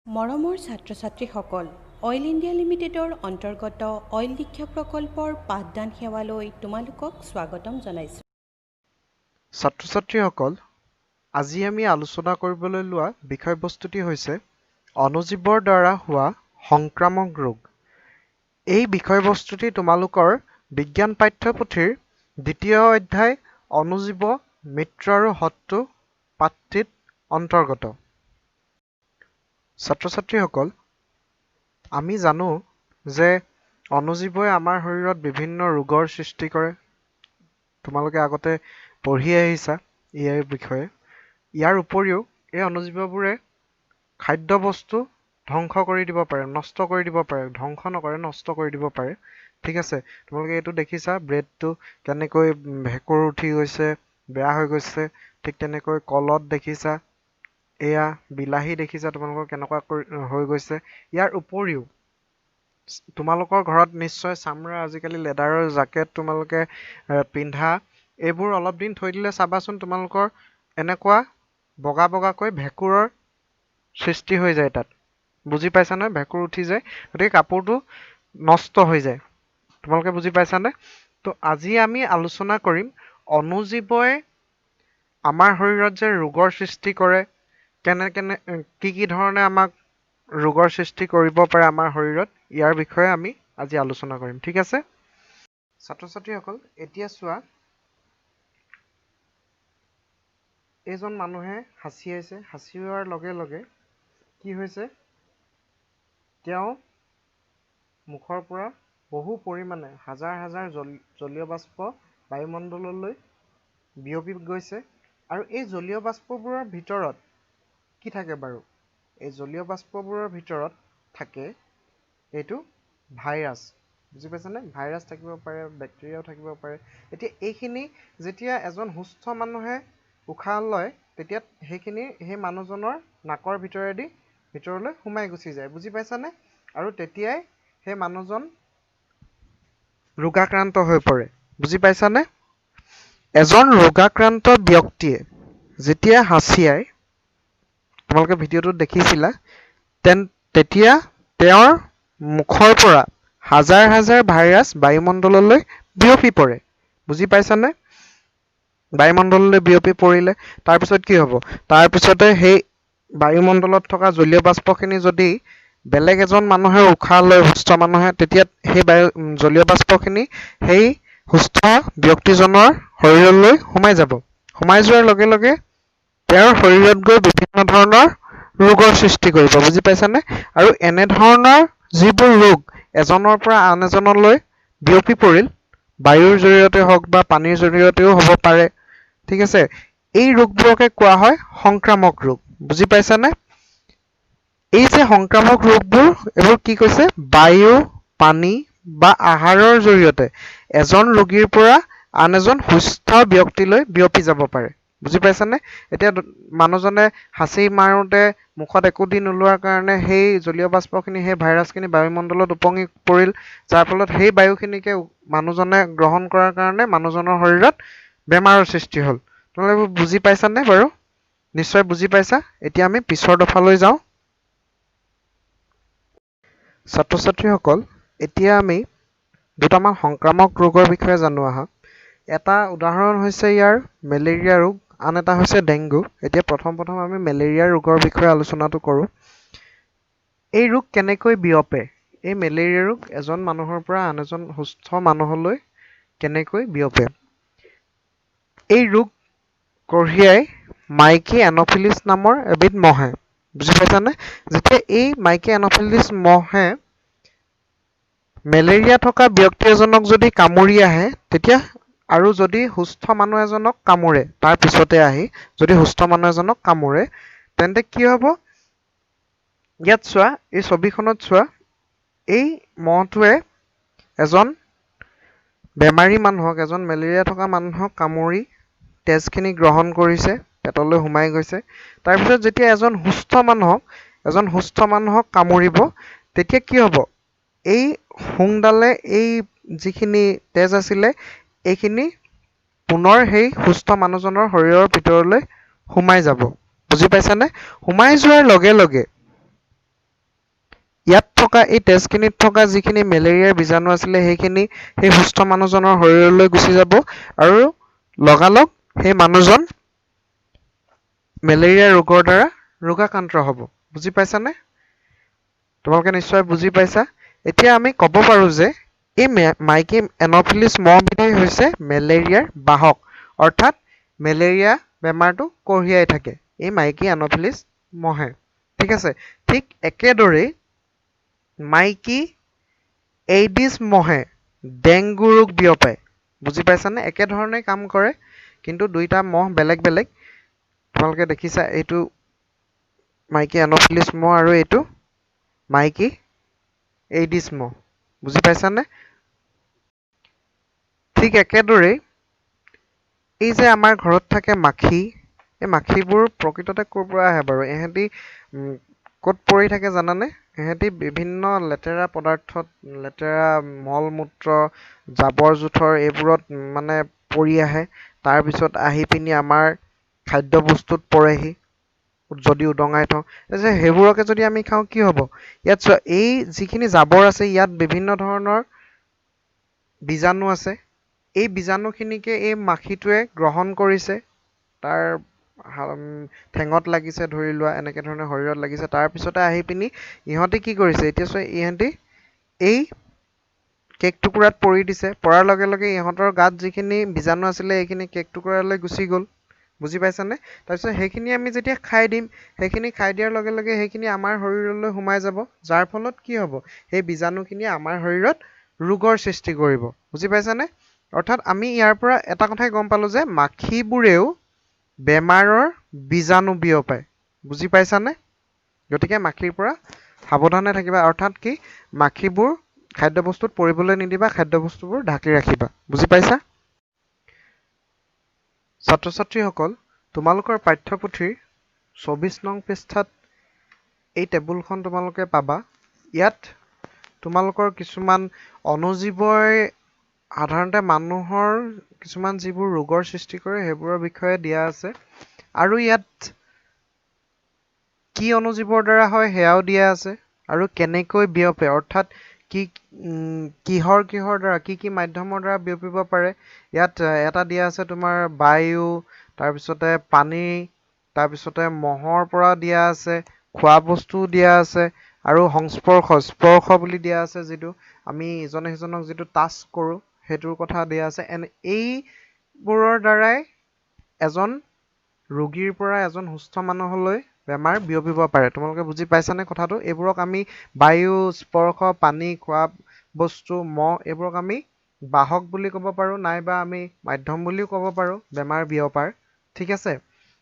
মৰমৰ ছাত্ৰ ছাত্ৰীসকল, অইল ইণ্ডিয়া লিমিটেডৰ অন্তৰ্গত অইল দীক্ষা প্ৰকল্পৰ পাঠদান সেৱালৈ তোমালোকক স্বাগতম জনাইছোঁ। ছাত্ৰ ছাত্ৰীসকল, আজি আমি আলোচনা কৰিবলৈ লোৱা বিষয়বস্তুটি হৈছে অণুজীৱৰ দ্বাৰা হোৱা সংক্ৰামক ৰোগ। এই বিষয়বস্তুটি তোমালোকৰ বিজ্ঞান পাঠ্যপুথিৰ দ্বিতীয় অধ্যায় অণুজীৱ, মিত্ৰ আৰু শত্ৰু পাঠটিত অন্তৰ্গত। ছাত্ৰ ছাত্ৰীসকল, আমি জানো যে অণুজীৱই আমাৰ শৰীৰত বিভিন্ন ৰোগৰ সৃষ্টি কৰে। তোমালোকে আগতে পঢ়ি আহিছা ইয়াৰ বিষয়ে। ইয়াৰ উপৰিও এই অণুজীৱবোৰে খাদ্য বস্তু ধ্বংস কৰি দিব পাৰে, নষ্ট কৰি দিব পাৰে, ধ্বংস নকৰে, নষ্ট কৰি দিব পাৰে। ঠিক আছে, তোমালোকে এইটো দেখিছা, ব্ৰেডটো কেনেকৈ ভেঁকুৰ উঠি গৈছে, বেয়া হৈ গৈছে। ঠিক তেনেকৈ কলত দেখিছা, এয়া বিলাহী দেখিছা তোমালোকৰ কেনেকুৱা হৈ গৈছে। ইয়াৰ উপৰিও তোমালোকৰ ঘৰত নিশ্চয় চামৰা, আজিকালি লেডাৰৰ জেকেট তোমালোকে পিন্ধা, এইবোৰ অলপ দিন থৈ দিলে চাবাচোন তোমালোকৰ এনেকুৱা বগা বগাকৈ ভেঁকুৰৰ সৃষ্টি হৈ যায় তাত। বুজি পাইছা নহয়? ভেঁকুৰ উঠি যায়, গতিকে কাপোৰটো নষ্ট হৈ যায়। তোমালোকে বুজি পাইছানে? তো আজি আমি আলোচনা কৰিম অণুজীৱই আমাৰ শৰীৰত যে ৰোগৰ সৃষ্টি কৰে, কি ধৰণে আমাক ৰোগৰ সৃষ্টি কৰিব পাৰে আমাৰ শৰীৰত, ইয়াৰ বিষয়ে আমি আজি আলোচনা কৰিম। ঠিক আছে ছাত্ৰ ছাত্ৰীসকল, এতিয়া চোৱা, এইজন মানুহে হাঁচিয়াইছে। হাঁচিওৱাৰ লগে লগে কি হৈছে, তেওঁ মুখৰ পৰা বহু পৰিমাণে হাজাৰ হাজাৰ জলীয় বাষ্প বায়ুমণ্ডললৈ বিয়পি গৈছে। আৰু এই জলীয় বাষ্পবোৰৰ ভিতৰত কি থাকে বাৰু? এই জলীয় বাষ্পবোৰৰ ভিতৰত থাকে এইটো ভাইৰাছ। বুজি পাইছানে? ভাইৰাছ থাকিব পাৰে, বেক্টেৰিয়াও থাকিব পাৰে। এতিয়া এইখিনি যেতিয়া এজন সুস্থ মানুহে উশাহ লয়, তেতিয়া সেইখিনি সেই মানুহজনৰ নাকৰ ভিতৰলৈ সোমাই গুচি যায়। বুজি পাইছানে? আৰু তেতিয়াই সেই মানুহজন ৰোগাক্ৰান্ত হৈ পৰে। বুজি পাইছানে? এজন ৰোগাক্ৰান্ত ব্যক্তিয়ে যেতিয়া হাঁচিয়াই, তোমালোকে ভিডিঅ'টোত দেখিছিলা, তেতিয়া তেওঁৰ মুখৰ পৰা হাজাৰ হাজাৰ ভাইৰাছ বায়ুমণ্ডললৈ বিয়পি পৰে। বুজি পাইছানে? বায়ুমণ্ডললৈ বিয়পি পৰিলে তাৰপিছত কি হ'ব? তাৰপিছতে সেই বায়ুমণ্ডলত থকা জলীয় বাষ্পখিনি যদি বেলেগ এজন মানুহে উশাহ লয়, সুস্থ মানুহে, তেতিয়া সেই জলীয় বাষ্পখিনি সেই সুস্থ ব্যক্তিজনৰ শৰীৰলৈ সোমাই যাব। সোমাই যোৱাৰ লগে লগে তেওঁৰ শৰীৰত গৈ বিভিন্ন ধৰণৰ ৰোগৰ সৃষ্টি কৰিব। বুজি পাইছানে? আৰু এনেধৰণৰ যিবোৰ ৰোগ এজনৰ পৰা আন এজনলৈ বিয়পি পৰিল, বায়ুৰ জৰিয়তে হওক বা পানীৰ জৰিয়তেও হ'ব পাৰে। ঠিক আছে, এই ৰোগবোৰকে কোৱা হয় সংক্ৰামক ৰোগ। বুজি পাইছানে? এই যে সংক্ৰামক ৰোগবোৰ, এইবোৰ কি কৈছে? বায়ু, পানী বা আহাৰৰ জৰিয়তে এজন ৰোগীৰ পৰা আন এজন সুস্থ ব্যক্তিলৈ বিয়পি যাব পাৰে। বুজি পাইছানে? এতিয়া মানুহজনে হাঁচি মাৰোঁতে মুখত একো দি নোলোৱাৰ কাৰণে সেই জলীয় বাষ্পখিনি, সেই ভাইৰাছখিনি বায়ুমণ্ডলত উপঙি পৰিল, যাৰ ফলত সেই বায়ুখিনিকে মানুহজনে গ্ৰহণ কৰাৰ কাৰণে মানুহজনৰ শৰীৰত বেমাৰৰ সৃষ্টি হ'ল। তোমালোকে বুজি পাইছানে বাৰু? নিশ্চয় বুজি পাইছা। এতিয়া আমি পিছৰ দফালৈ যাওঁ। ছাত্ৰ ছাত্ৰীসকল, এতিয়া আমি দুটামান সংক্ৰামক ৰোগৰ বিষয়ে জানো আহা। এটা উদাহৰণ হৈছে ইয়াৰ মেলেৰিয়া ৰোগ, আন এটা হৈছে ডেংগু। এতিয়া প্ৰথম আমি মেলেৰিয়া ৰোগৰ বিষয়ে আলোচনাটো কৰোঁ। এই ৰোগ কেনেকৈ বিয়পে? এই মেলেৰিয়া ৰোগ এজন মানুহৰ পৰা আন এজন সুস্থ মানুহলৈ কেনেকৈ বিয়পে? এই ৰোগ কঢ়িয়াই মাইকী এনফিলিছ নামৰ এবিধ মহে। বুজি পাইছানে? যেতিয়া এই মাইকী এনফিলিছ মহে মেলেৰিয়া থকা ব্যক্তি এজনক যদি কামুৰি আহে, তেতিয়া আৰু যদি সুস্থ মানুহ এজনক কামোৰে, তাৰ পিছতে আহি যদি সুস্থ মানুহ এজনক কামোৰে, তেন্তে কি হ'ব? ইয়াত চোৱা, এই ছবিখনত চোৱা, এই মহটোৱে এজন বেমাৰী মানুহক, এজন মেলেৰিয়া থকা মানুহক কামুৰি তেজখিনি গ্ৰহণ কৰিছে, পেটলৈ সোমাই গৈছে। তাৰপিছত যেতিয়া এজন সুস্থ মানুহক কামুৰিব, তেতিয়া কি হ'ব? এই শুংডালে এই যিখিনি তেজ আছিলে, এইখিনি পুনৰ সেই সুস্থ মানুহজনৰ শৰীৰৰ ভিতৰলৈ সোমাই যাব। বুজি পাইছানে? সোমাই যোৱাৰ লগে লগে ইয়াত থকা এই তেজখিনিত থকা যিখিনি মেলেৰিয়াৰ বীজাণু আছিলে সেইখিনি সেই সুস্থ মানুহজনৰ শৰীৰলৈ গুচি যাব আৰু লগালগ সেই মানুহজন মেলেৰিয়া ৰোগৰ দ্বাৰা ৰোগাক্ৰান্ত হ'ব। বুজি পাইছানে? তোমালোকে নিশ্চয় বুজি পাইছা। এতিয়া আমি ক'ব পাৰো যে এই মাইকী এন'ফিলিছ মহবিধেই হৈছে মেলেৰিয়াৰ বাহক, অৰ্থাৎ মেলেৰিয়া বেমাৰটো কঢ়িয়াই থাকে এই মাইকী এন'ফিলিছ মহে। ঠিক আছে, ঠিক একেদৰেই মাইকী এইডিছ মহে ডেংগু ৰোগ বিয়পায়। বুজি পাইছানে? একেধৰণে কাম কৰে, কিন্তু দুইটা মহ বেলেগ বেলেগ। তোমালোকে দেখিছা এইটো মাইকী এন'ফিলিছ মহ আৰু এইটো মাইকী এইডিছ মহ। বুজি পাইছানে? ঠিক একেদৰেই এই যে আমাৰ ঘৰত থাকে মাখি, এই মাখিবোৰ প্ৰকৃততে ক'ৰ পৰা আহে বাৰু? এহেঁতি ক'ত পৰি থাকে জানানে? এহেঁতি বিভিন্ন লেতেৰা পদাৰ্থত, লেতেৰা মল মূত্ৰ, জাবৰ জোথৰ এইবোৰত মানে পৰি আহে। তাৰপিছত আহি পিনি আমাৰ খাদ্য বস্তুত পৰেহি যদি উদঙাই থওঁ। সেইবোৰকে যদি আমি খাওঁ কি হ'ব? ইয়াত চোৱা, এই যিখিনি জাবৰ আছে ইয়াত বিভিন্ন ধৰণৰ বীজাণু আছে। এই বীজাণুখিনিকে এই মাখিটোৱে গ্ৰহণ কৰিছে, তাৰ ঠেঙত লাগিছে ধৰি লোৱা, এনেকে ধৰণে শৰীৰত লাগিছে। তাৰপিছতে আহি পিনি ইহঁতি কি কৰিছে? এতিয়া চোৱা, ইহঁতি এই কেক টুকুৰাত পৰি দিছে, পৰাৰ লগে লগে ইহঁতৰ গাত যিখিনি বীজাণু আছিলে এইখিনি কেক টুকুৰালৈ গুচি গ'ল। বুজি পাইছানে? তাৰপিছত সেইখিনি আমি যেতিয়া খাই দিম, সেইখিনি খাই দিয়াৰ লগে লগে সেইখিনি আমাৰ শৰীৰলৈ সোমাই যাব, যাৰ ফলত কি হ'ব? সেই বীজাণুখিনিয়ে আমাৰ শৰীৰত ৰোগৰ সৃষ্টি কৰিব। বুজি পাইছানে? অৰ্থাৎ আমি ইয়াৰ পৰা এটা কথাই গম পালো যে মাখিবোৰেও বেমাৰৰ বীজাণু বিয়পায়। বুজি পাইছানে? গতিকে মাখিৰ পৰা সাৱধানে থাকিবা। অৰ্থাৎ কি? মাখিবোৰ খাদ্যবস্তুত পৰিবলৈ নিদিবা, খাদ্যবস্তুবোৰ ঢাকি ৰাখিবা। বুজি পাইছা? ছাত্ৰ ছাত্ৰীসকল, তোমালোকৰ পাঠ্যপুথিৰ 24 নং পৃষ্ঠাত এই টেবুলখন তোমালোকে পাবা। ইয়াত তোমালোকৰ কিছুমান অণুজীৱই সাধাৰণতে মানুহৰ কিছুমান যিবোৰ ৰোগৰ সৃষ্টি কৰে সেইবোৰৰ বিষয়ে দিয়া আছে, আৰু ইয়াত কি অণুজীৱৰ দ্বাৰা হয় সেয়াও দিয়া আছে, আৰু কেনেকৈ বিয়পে, অৰ্থাৎ কিহৰ দ্বাৰা, কি মাধ্যমৰ দ্বাৰা বিয়পিব পাৰে। ইয়াত এটা দিয়া আছে তোমাৰ বায়ু, তাৰপিছতে পানী, তাৰপিছতে মহৰ পৰা দিয়া আছে, খোৱা বস্তু দিয়া আছে, আৰু স্পৰ্শ বুলি দিয়া আছে, যিটো আমি ইজনে সিজনক যিটো টাচ কৰোঁ সেইটোৰ কথা দিয়া আছে। এইবোৰৰ দ্বাৰাই এজন ৰোগীৰ পৰা এজন সুস্থ মানুহলৈ বেমাৰ বিয়পিব পাৰে। তোমালোকে বুজি পাইছানে কথাটো? এইবোৰক আমি বায়ু, স্পৰ্শ, পানী, খোৱা বস্তু, মহ, এইবোৰক আমি বাহক বুলি ক'ব পাৰোঁ, নাইবা আমি মাধ্যম বুলিও ক'ব পাৰোঁ বেমাৰ বিয়পাৰ। ঠিক আছে?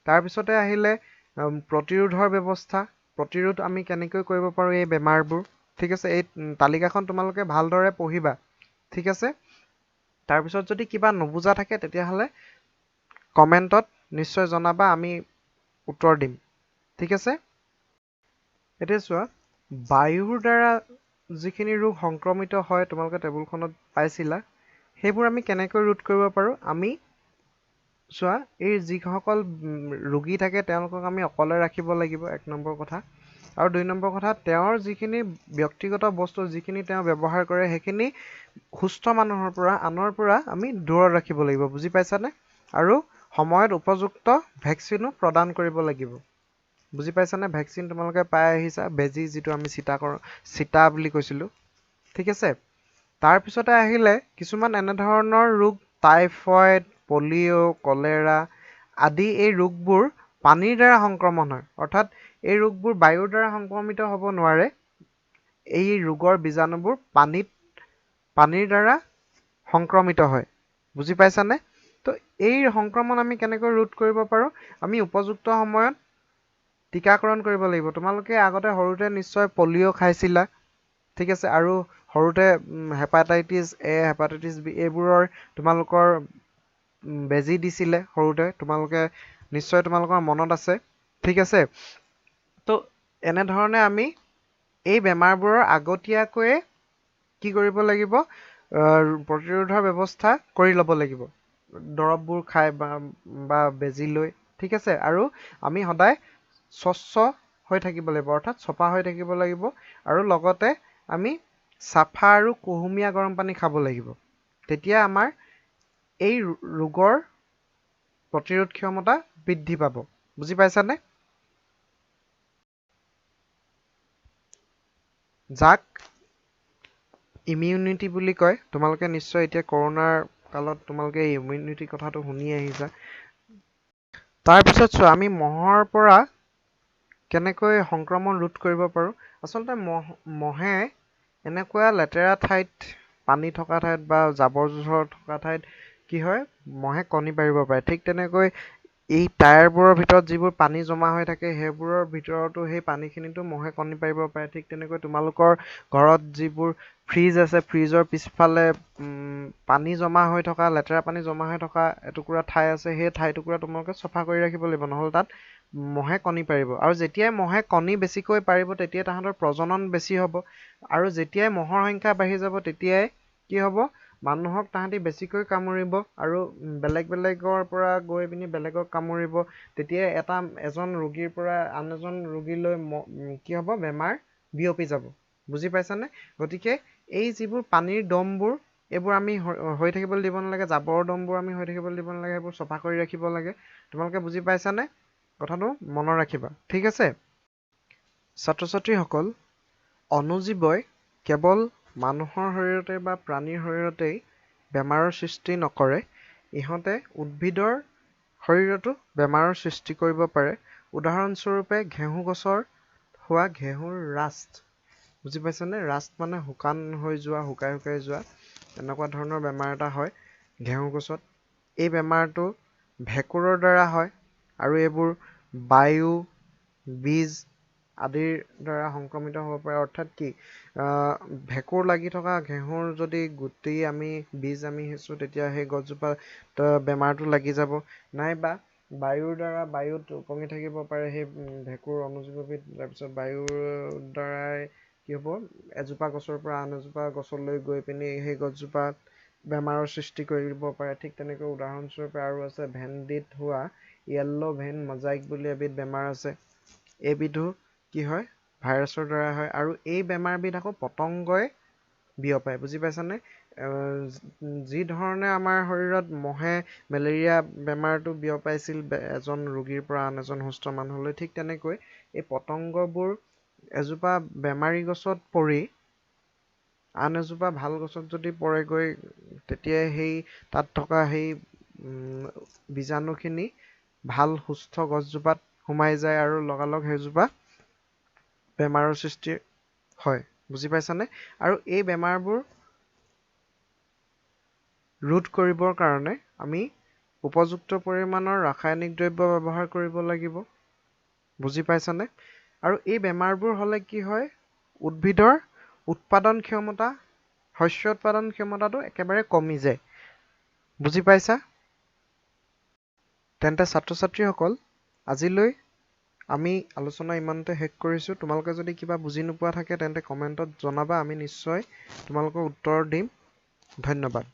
তাৰপিছতে আহিলে প্ৰতিৰোধৰ ব্যৱস্থা। প্ৰতিৰোধ আমি কেনেকৈ কৰিব পাৰোঁ এই বেমাৰবোৰ। ঠিক আছে? এই তালিকাখন তোমালোকে ভালদৰে পঢ়িবা। ঠিক আছে? তাৰপিছত যদি কিবা নুবুজা থাকে তেতিয়াহ'লে কমেণ্টত নিশ্চয় জনাবা, আমি উত্তৰ দিম। ঠিক আছে? এতিয়া চোৱা, বায়ুৰ দ্বাৰা যিখিনি ৰোগ সংক্ৰমিত হয় তোমালোকে টেবুলখনত পাইছিলা, সেইবোৰ আমি কেনেকৈ ৰোধ কৰিব পাৰোঁ? আমি চোৱা, এই যিসকল ৰোগী থাকে তেওঁলোকক আমি অকলে ৰাখিব লাগিব, 1 নম্বৰ কথা। আৰু 2 নম্বৰ কথা, তেওঁৰ যিখিনি ব্যক্তিগত বস্তু যিখিনি তেওঁ ব্যৱহাৰ কৰে সেইখিনি সুস্থ মানুহৰ পৰা, আনৰ পৰা আমি দূৰত ৰাখিব লাগিব। বুজি পাইছানে? আৰু সময়ত উপযুক্ত ভেকচিনো প্ৰদান কৰিব লাগিব। বুজি পাইছানে? ভেকচিন তোমালোকে পাই আহিছা, বেজী যিটো আমি চিটা বুলি কৈছিলোঁ। ঠিক আছে? তাৰপিছতে আহিলে কিছুমান এনেধৰণৰ ৰোগ, টাইফইড, পলিঅ', কলেৰা আদি এই ৰোগবোৰ পানীৰ দ্বাৰা সংক্ৰমণ হয়। অৰ্থাৎ এই ৰোগবোৰ বায়ুৰ দ্বাৰা সংক্ৰমিত হ'ব নোৱাৰে। এই ৰোগৰ বীজাণুবোৰ পানীৰ দ্বাৰা সংক্ৰমিত হয়। বুজি পাইছানে? তো এই সংক্ৰমণ আমি কেনেকৈ ৰোধ কৰিব পাৰোঁ? আমি উপযুক্ত সময়ত টীকাকৰণ কৰিব লাগিব। তোমালোকে আগতে সৰুতে নিশ্চয় পলিঅ' খাইছিলা। ঠিক আছে? আৰু সৰুতে হেপাটাইটিছ এ, হেপাটাইটিছ বি এইবোৰৰ তোমালোকৰ বেজী দিছিলে সৰুতে, তোমালোকৰ মনত আছে। ঠিক আছে? তো এনেধৰণে আমি এই বেমাৰবোৰৰ আগতীয়াকৈয়ে কি কৰিব লাগিব? প্ৰতিৰোধৰ ব্যৱস্থা কৰি ল'ব লাগিব, দৰৱবোৰ খাই বা বেজী লৈ। ঠিক আছে? আৰু আমি সদায় স্বচ্ছ হৈ থাকিব লাগিব, অৰ্থাৎ চফা হৈ থাকিব লাগিব আৰু লগতে আমি চাফা আৰু কুহুমীয়া গৰম পানী খাব লাগিব। তেতিয়া আমাৰ এই ৰোগৰ প্ৰতিৰোধ ক্ষমতা বৃদ্ধি পাব। বুজি পাইছানে? যাক ইমিউনিটি বুলি কয়। তোমালোকে নিশ্চয় এতিয়া কৰোণাৰ কালত তোমালোকে ইমিউনিটি কথাটো শুনি আহিছা। তাৰপিছত চোৱা, আমি মহৰ পৰা কেনেকৈ সংক্ৰমণ ৰোধ কৰিব পাৰোঁ। আচলতে মহে এনেকুৱা লেতেৰা ঠাইত, পানী থকা ঠাইত বা জাবৰ জোথৰ থকা ঠাইত কি হয়, মহে কণী পাৰিব পাৰে। ঠিক তেনেকৈ এই টায়াৰবোৰৰ ভিতৰত যিবোৰ পানী জমা হৈ থাকে, সেইবোৰৰ ভিতৰতো সেই পানীখিনিতো মহে কণী পাৰিব পাৰে। ঠিক তেনেকৈ তোমালোকৰ ঘৰত যিবোৰ ফ্ৰিজ আছে, ফ্ৰিজৰ পিছফালে পানী জমা হৈ থকা, লেতেৰা পানী জমা হৈ থকা এটুকুৰা ঠাই আছে, সেই ঠাইটুকুৰা তোমালোকে চফা কৰি ৰাখিব লাগিব, নহ'লে তাত মহে কণী পাৰিব। আৰু যেতিয়াই মহে কণী বেছিকৈ পাৰিব, তেতিয়াই তাহাঁতৰ প্ৰজনন বেছি হ'ব। আৰু যেতিয়াই মহৰ সংখ্যা বাঢ়ি যাব, তেতিয়াই কি হ'ব, মানুহক তাহাঁতি বেছিকৈ কামুৰিব আৰু বেলেগৰ পৰা গৈ পিনি বেলেগক কামুৰিব। তেতিয়াই এজন ৰোগীৰ পৰা আন এজন ৰোগীলৈ কি হ'ব, বেমাৰ বিয়পি যাব। বুজি পাইছানে? গতিকে এই যিবোৰ পানীৰ দমবোৰ, এইবোৰ আমি হৈ থাকিবলৈ দিব নালাগে। জাবৰৰ দমবোৰ আমি হৈ থাকিবলৈ দিব নালাগে। সেইবোৰ চফা কৰি ৰাখিব লাগে। তোমালোকে বুজি পাইছানে? কথাটো মনত ৰাখিবা, ঠিক আছে? ছাত্ৰ ছাত্ৰীসকল, অণুজীৱই কেৱল মানুহৰ শৰীৰতে বা প্ৰাণীৰ শৰীৰতেই বেমাৰৰ সৃষ্টি নকৰে, ইহঁতে উদ্ভিদৰ শৰীৰতো বেমাৰৰ সৃষ্টি কৰিব পাৰে। উদাহৰণস্বৰূপে ঘেঁহু গছৰ হোৱা ঘেঁহুৰ ৰাষ্ট। বুজি পাইছানে? ৰাষ্ট মানে শুকাই শুকাই যোৱা এনেকুৱা ধৰণৰ বেমাৰ এটা হয় ঘেঁহু গছত। এই বেমাৰটো ভেঁকুৰৰ দ্বাৰা হয় আৰু এইবোৰ বায়ু, বীজ আদিৰ দ্বাৰা সংক্ৰমিত হ'ব পাৰে। অৰ্থাৎ কি, ভেঁকুৰ লাগি থকা ঘেঁহুৰ যদি গুটি বীজ আমি সিঁচো, তেতিয়া সেই গছজোপা বেমাৰটো লাগি যাব। নাইবা বায়ুত উপঙি থাকিব পাৰে সেই ভেঁকুৰ অণুজীৱবিধ। তাৰপিছত বায়ুৰ দ্বাৰাই কি হ'ব, এজোপা গছৰ পৰা আন এজোপা গছলৈ গৈ পিনি সেই গছজোপাত বেমাৰৰ সৃষ্টি কৰিব পাৰে। ঠিক তেনেকৈ উদাহৰণস্বৰূপে আৰু আছে ভেন্দিত হোৱা য়েল্ল' ভেইন মজাইক বুলি এবিধ বেমাৰ আছে। এইবিধো কি হয়, ভাইৰাছৰ দ্বাৰা হয় আৰু এই বেমাৰবিধ আকৌ পতংগই বিয়পায়। বুজি পাইছানে? যি ধৰণে আমাৰ শৰীৰত মহে মেলেৰিয়া বেমাৰটো বিয়পাইছিল এজন ৰোগীৰ পৰা আন এজন সুস্থ মানুহলৈ, ঠিক তেনেকৈ এই পতংগবোৰ এজোপা বেমাৰী গছত পৰি আন এজোপা ভাল গছত যদি পৰেগৈ, তেতিয়াই তাত থকা সেই বীজাণুখিনি ভাল সুস্থ গছজোপাত সোমাই যায় আৰু লগালগ সেইজোপা বেমাৰৰ সৃষ্টি হয়। বুজি পাইছানে? আৰু এই বেমাৰবোৰ ৰোধ কৰিবৰ কাৰণে আমি উপযুক্ত পৰিমাণৰ ৰাসায়নিক দ্ৰব্য ব্যৱহাৰ কৰিব লাগিব। বুজি পাইছানে? আৰু এই বেমাৰবোৰ হ'লে কি হয়, উদ্ভিদৰ উৎপাদন ক্ষমতা, শস্য উৎপাদন ক্ষমতাটো একেবাৰে কমি যায়। বুজি পাইছা? তেন্তে ছাত্ৰ ছাত্ৰীসকল, আজিলৈ আমি আলোচনা ইমানতে শেষ কৰিছোঁ। তোমালোকে যদি কিবা বুজি নোপোৱা থাকে তেন্তে কমেণ্টত জনাবা, আমি নিশ্চয় তোমালোকক উত্তৰ দিম। ধন্যবাদ।